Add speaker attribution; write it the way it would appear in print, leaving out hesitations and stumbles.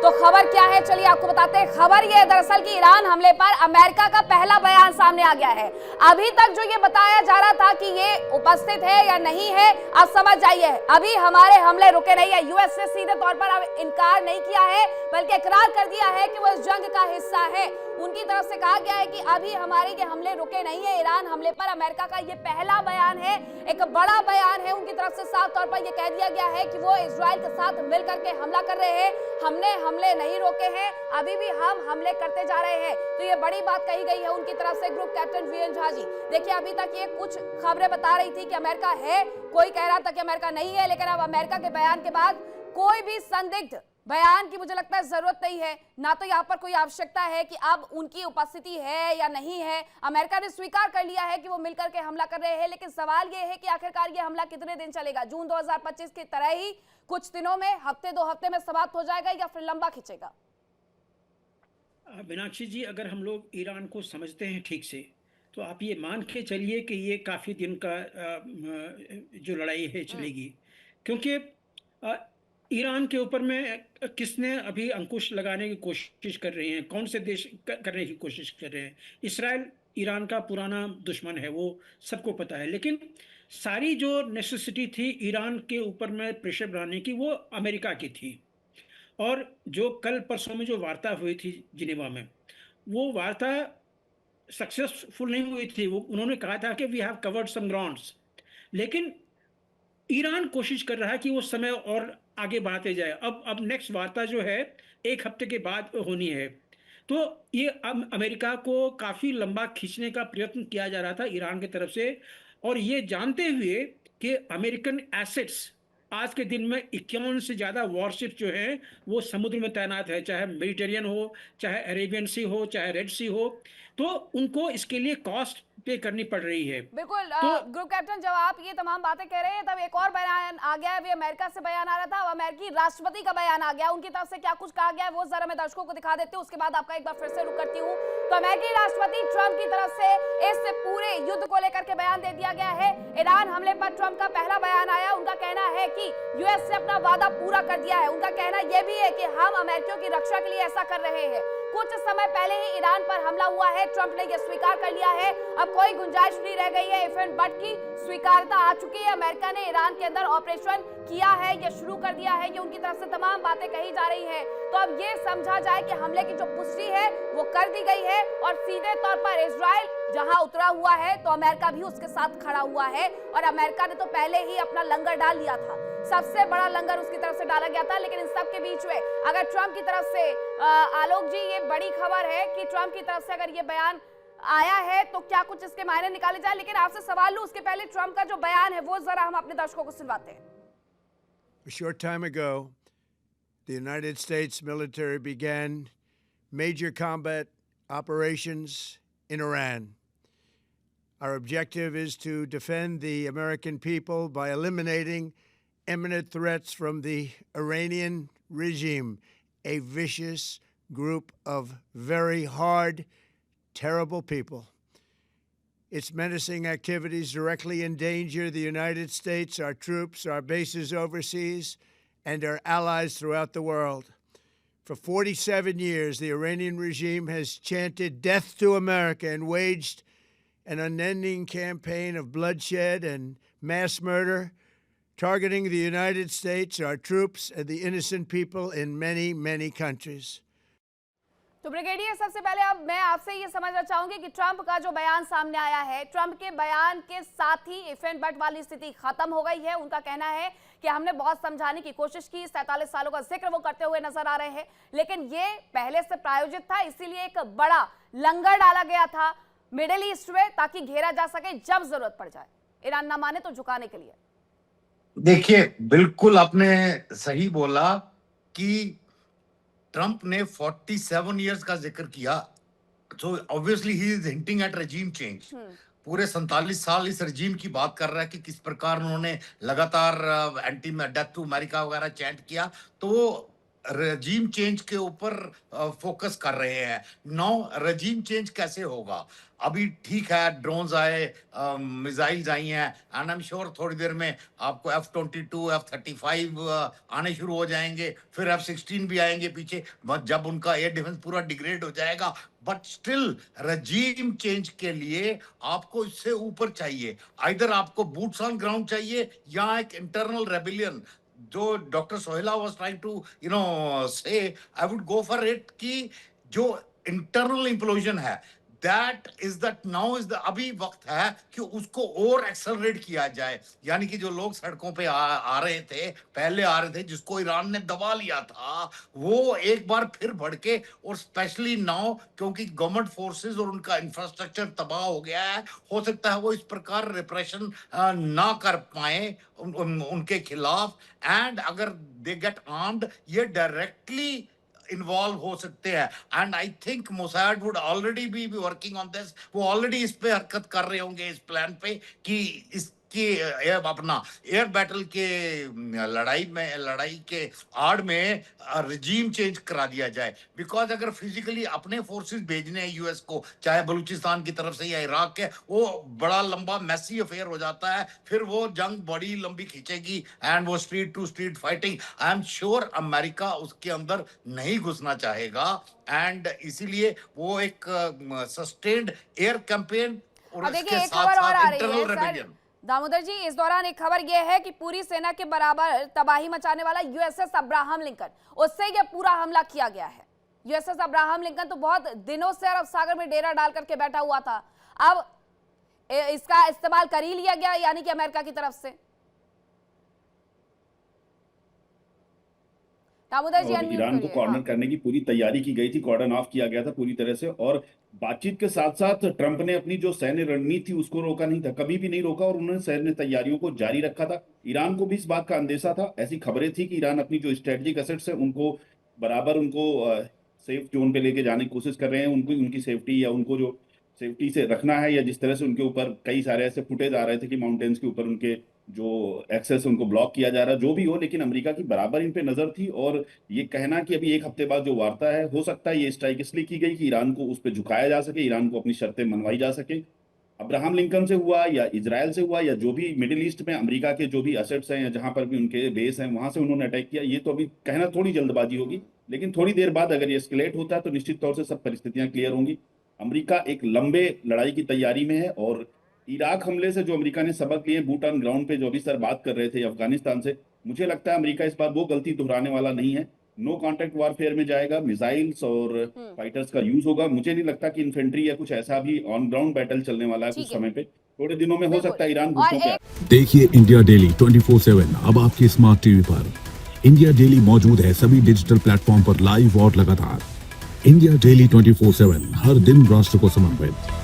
Speaker 1: तो खबर क्या है, चलिए आपको बताते हैं। खबर ये है दरअसल कि ईरान हमले पर अमेरिका का पहला बयान सामने आ गया है। अभी तक जो ये बताया जा रहा था कि ये उपस्थित है या नहीं है, अब समझ जाइए अभी हमारे हमले रुके नहीं है। यूएस ने सीधे तौर पर अब इनकार नहीं किया है, बल्कि इकरार कर दिया है कि वो इस जंग का हिस्सा है। उनकी तरफ से कहा गया है कि अभी हमारे ये हमले रुके नहीं है। ईरान हमले पर अमेरिका का ये पहला बयान है, एक बड़ा बयान है। उनकी तरफ से साफ तौर पर यह कह दिया गया है कि वो इजराइल के साथ मिलकर के हमला कर रहे हैं, हमने हमले नहीं रोके हैं, अभी भी हम हमले करते जा रहे हैं। तो ये बड़ी बात कही गई है उनकी तरफ से। Group captain VN Jha ji, देखिए अभी तक ये कुछ खबरें बता रही थी कि अमेरिका है, कोई कह रहा था कि अमेरिका नहीं है, लेकिन अब अमेरिका के बयान के बाद कोई भी संदिग्ध बयान की मुझे लगता है जरूरत नहीं है, ना तो यहाँ पर कोई आवश्यकता है कि अब उनकी उपस्थिति है या नहीं है। अमेरिका ने स्वीकार कर लिया है कि वो मिलकर के हमला कर रहे हैं, लेकिन सवाल ये है कि आखिरकार ये हमला कितने दिन चलेगा। जून 2025 की तरह ही कुछ दिनों में, हफ्ते 2 हफ्ते में समाप्त हो जाएगा या फिर लंबा खिंचेगा?
Speaker 2: मीनाक्षी जी, अगर हम लोग ईरान को समझते हैं ठीक से, तो आप ये मान के चलिए कि ये काफ़ी दिन का जो लड़ाई है चलेगी। क्योंकि अ, ईरान के ऊपर में किसने अभी अंकुश लगाने की कोशिश कर रहे हैं, कौन से देश करने की कोशिश कर रहे हैं? इसराइल ईरान का पुराना दुश्मन है, वो सबको पता है। लेकिन सारी जो नेसेसिटी थी ईरान के ऊपर में प्रेशर बनाने की, वो अमेरिका की थी। और जो कल परसों में जो वार्ता हुई थी जिनेवा में, वो वार्ता सक्सेसफुल नहीं हुई थी। वो उन्होंने कहा था कि we have covered some grounds, लेकिन ईरान कोशिश कर रहा है कि वो समय और आगे बढ़ाते जाए। अब नेक्स्ट वार्ता जो है 1 हफ्ते के बाद होनी है। तो ये अमेरिका को काफ़ी लंबा खींचने का प्रयत्न किया जा रहा था ईरान की तरफ से, और ये जानते हुए कि अमेरिकन एसेट्स आज के दिन में 51 से ज़्यादा वॉरशिप जो हैं वो समुद्र में तैनात है, चाहे मेडिटेरियन हो, चाहे अरेबियन सी हो, चाहे रेड सी हो। तो उनको इसके लिए कॉस्ट पे करनी पड़ रही है।
Speaker 1: बिल्कुल।
Speaker 2: तो
Speaker 1: ग्रुप कैप्टन, जब आप ये तमाम बातें कह रहे हैं तब एक और बयान आ गया है। भी अमेरिका से बयान आ रहा था, अब अमेरिकी राष्ट्रपति का बयान आ गया। उनकी तरफ से क्या कुछ कहा गया है वो जरा मैं दर्शकों को दिखा देती हूँ, उसके बाद आपका एक बार फिर से रुक करती हूँ। तो अमेरिकी राष्ट्रपति ट्रंप की तरफ से इस पूरे युद्ध को लेकर के बयान दे दिया गया है। ईरान हमले पर ट्रंप का पहला बयान आया। उनका कहना है कि यूएस ने अपना वादा पूरा कर दिया है। उनका कहना यह भी है कि हम अमेरिकियों की रक्षा के लिए ऐसा कर रहे हैं। कुछ समय पहले ही ईरान पर हमला हुआ है, ट्रंप ने यह स्वीकार कर लिया है। अब कोई गुंजाइश नहीं रह गई है, इफ एंड बट की स्वीकारता आ चुकी है। अमेरिका ने ईरान के अंदर ऑपरेशन किया है, ये शुरू कर दिया है, ये उनकी तरफ से तमाम बातें कही जा रही है। तो अब ये समझा जाए कि हमले की जो पुष्टि है वो कर दी गई है, और सीधे तौर पर इजराइल जहां उतरा हुआ है तो अमेरिका भी उसके साथ खड़ा हुआ है। और अमेरिका ने तो पहले ही अपना लंगर डाल लिया था, सबसे बड़ा लंगर उसकी तरफ से डाला गया था। लेकिन इन सब के बीच में अगर ट्रंप की तरफ से आलोक जी, ये बड़ी खबर है कि ट्रंप की तरफ से अगर ये बयान आया है तो क्या कुछ इसके मायने निकाले जाए। लेकिन आपसे सवाल लूं उसके पहले, ट्रंप का जो बयान है वो जरा हम अपने दर्शकों को सुनवाते हैं।
Speaker 3: A short time ago, the United States military began major combat operations in Iran. Our objective is to defend the American people by eliminating imminent threats from the Iranian regime, a vicious group of very hard, terrible people. Its menacing activities directly endanger the United States, our troops, our bases overseas, and our allies throughout the world. For 47 years, the Iranian regime has chanted death to America and waged an unending campaign of bloodshed and mass murder, targeting the United States, our troops, and the innocent people in many, many countries.
Speaker 1: तो brigadier, सबसे पहले अब मैं आपसे ये समझना चाहूंगी कि ट्रंप का जो बयान सामने आया है, ट्रंप के बयान के साथ ही इफ एंड बट वाली स्थिति खत्म हो गई है। उनका कहना है कि हमने बहुत समझाने की कोशिश की, 47 सालों का जिक्र वो करते हुए नजर आ रहे हैं, लेकिन ये पहले से प्रायोजित था, इसीलिए एक बड़ा लंगर डाला गया था मिडिल ईस्ट में ताकि घेरा जा सके जब जरूरत पड़ जाए, ईरान ना माने तो झुकाने के लिए।
Speaker 4: देखिए, बिल्कुल आपने सही बोला कि ट्रंप ने 47 इयर्स का जिक्र किया, so obviously he is hinting at regime change. पूरे 47 साल इस रेजिम की बात कर रहा है कि किस प्रकार उन्होंने लगातार एंटी डेथ टू अमेरिका वगैरह चैंट किया। तो रजीम चेंज के ऊपर फोकस कर रहे हैं। नाउ रजीम चेंज कैसे होगा? अभी ठीक है, ड्रोन्स आए, मिसाइल्स आई हैं, एंड आई एम श्योर थोड़ी देर में आपको F-22, F-35 आने शुरू हो जाएंगे, फिर F-16 भी आएंगे पीछे, जब उनका एयर डिफेंस पूरा डिग्रेड हो जाएगा। बट स्टिल रजीम चेंज के लिए आपको इससे ऊपर चाहिए, आइदर आपको बूट्स ऑन ग्राउंड चाहिए या एक इंटरनल रेबिलियन, जो डॉक्टर सोहेला वाज ट्राइंग टू से, I would go for it कि जो इंटरनल इंप्लोजन है, that is that now is the अभी वक्त है कि उसको और एक्सेलरेट किया जाए। यानी कि जो लोग सड़कों पे आ रहे थे, पहले आ रहे थे, जिसको ईरान ने दबा लिया था, वो एक बार फिर भड़के, और स्पेशली नाउ क्योंकि गवर्नमेंट फोर्सेस और उनका इंफ्रास्ट्रक्चर तबाह हो गया है, हो सकता है वो इस प्रकार रिप्रेशन ना कर पाए उनके खिलाफ, एंड अगर दे गेट आर्म्ड, ये डायरेक्टली इन्वॉल्व हो सकते हैं। And I think Mossad would already be working on this, वो ऑलरेडी इस पे हरकत कर रहे होंगे, इस प्लान पे कि इसकी अपना एयर बैटल के लड़ाई के आड़ में रजीम चेंज करा दिया जाए। बिकॉज अगर फिजिकली अपने फोर्सेस भेजने हैं यूएस को, चाहे बलूचिस्तान की तरफ से या इराक के, वो बड़ा लंबा मैसी अफेयर हो जाता है, फिर वो जंग बड़ी लंबी खींचेगी, एंड वो street to street fighting, I am sure America उसके अंदर नहीं घुसना चाहेगा, एंड इसीलिए वो एक सस्टेन्ड एयर कैंपेन और
Speaker 1: अब देखिए
Speaker 4: इसके
Speaker 1: एक
Speaker 4: साथ
Speaker 1: खबर और
Speaker 4: साथ
Speaker 1: आ रही है
Speaker 4: इंटरनल
Speaker 1: सर
Speaker 4: रेबिलियन।
Speaker 1: दामोदर जी, इस दौरान एक खबर यह है कि पूरी सेना के बराबर तबाही मचाने वाला यूएसएस अब्राहम लिंकन, उससे यह पूरा हमला किया गया है। यूएसएस अब्राहम लिंकन तो बहुत दिनों से अरब सागर में डेरा डाल करके बैठा हुआ था, अब इसका इस्तेमाल कर ही लिया गया, यानी कि अमेरिका की तरफ से। दामोदर जी अनम्यूट
Speaker 5: ईरान को
Speaker 1: करिए।
Speaker 5: कॉर्नर
Speaker 1: हाँ।
Speaker 5: करने की पूरी तैयारी की गई थी, कॉर्डन ऑफ किया गया था पूरी तरह से, और बातचीत के साथ साथ ट्रंप ने अपनी जो सैन्य रणनीति थी उसको रोका नहीं था, कभी भी नहीं रोका, और उन्होंने सैन्य तैयारियों को जारी रखा था। ईरान को भी इस बात का अंदेशा था, ऐसी खबरें थी कि ईरान अपनी जो स्ट्रेटेजिक एसेट्स है उनको बराबर उनको सेफ जोन पे लेके जाने की कोशिश कर रहे हैं, उनको उनकी सेफ्टी या उनको जो सेफ्टी से रखना है, या जिस तरह से उनके ऊपर कई सारे ऐसे फुटेज आ रहे थे कि माउंटेन्स के ऊपर उनके जो एक्सेस है उनको ब्लॉक किया जा रहा है, जो भी हो, लेकिन अमेरिका की बराबर इन पे नजर थी। और ये कहना कि अभी एक हफ्ते बाद जो वार्ता है, हो सकता है ये स्ट्राइक इसलिए की गई कि ईरान को उस पर झुकाया जा सके, ईरान को अपनी शर्तें मनवाई जा सके। अब्राहम लिंकन से हुआ या इजराइल से हुआ या जो भी मिडिल ईस्ट में अमेरिका के जो भी असेट्स हैं या जहां पर भी उनके बेस हैं वहां से उन्होंने अटैक किया, ये तो अभी कहना थोड़ी जल्दबाजी होगी, लेकिन थोड़ी देर बाद अगर ये एस्केलेट होता है तो निश्चित तौर से सब परिस्थितियां क्लियर होंगी। अमेरिका एक लंबे लड़ाई की तैयारी में है, और इराक हमले से जो अमेरिका ने सबक लिए, बूट ऑन ग्राउंड पे जो अभी सर बात कर रहे थे अफगानिस्तान से, मुझे लगता है अमेरिका इस बार वो गलती दोहराने वाला नहीं है। नो कॉन्टैक्ट वॉरफेयर में जाएगा, मिसाइल्स और फाइटर्स का यूज होगा। मुझे नहीं लगता कि इन्फेंट्री या कुछ ऐसा भी ऑन ग्राउंड बैटल चलने वाला है कुछ समय पे, थोड़े दिनों में हो सकता है ईरान घुसों पे।
Speaker 6: देखिए इंडिया डेली 24/7 अब आपकी स्मार्ट टीवी पर। इंडिया डेली मौजूद है सभी डिजिटल प्लेटफॉर्म पर लाइव और लगातार। इंडिया डेली 24/7 हर दिन राष्ट्र को समर्पित।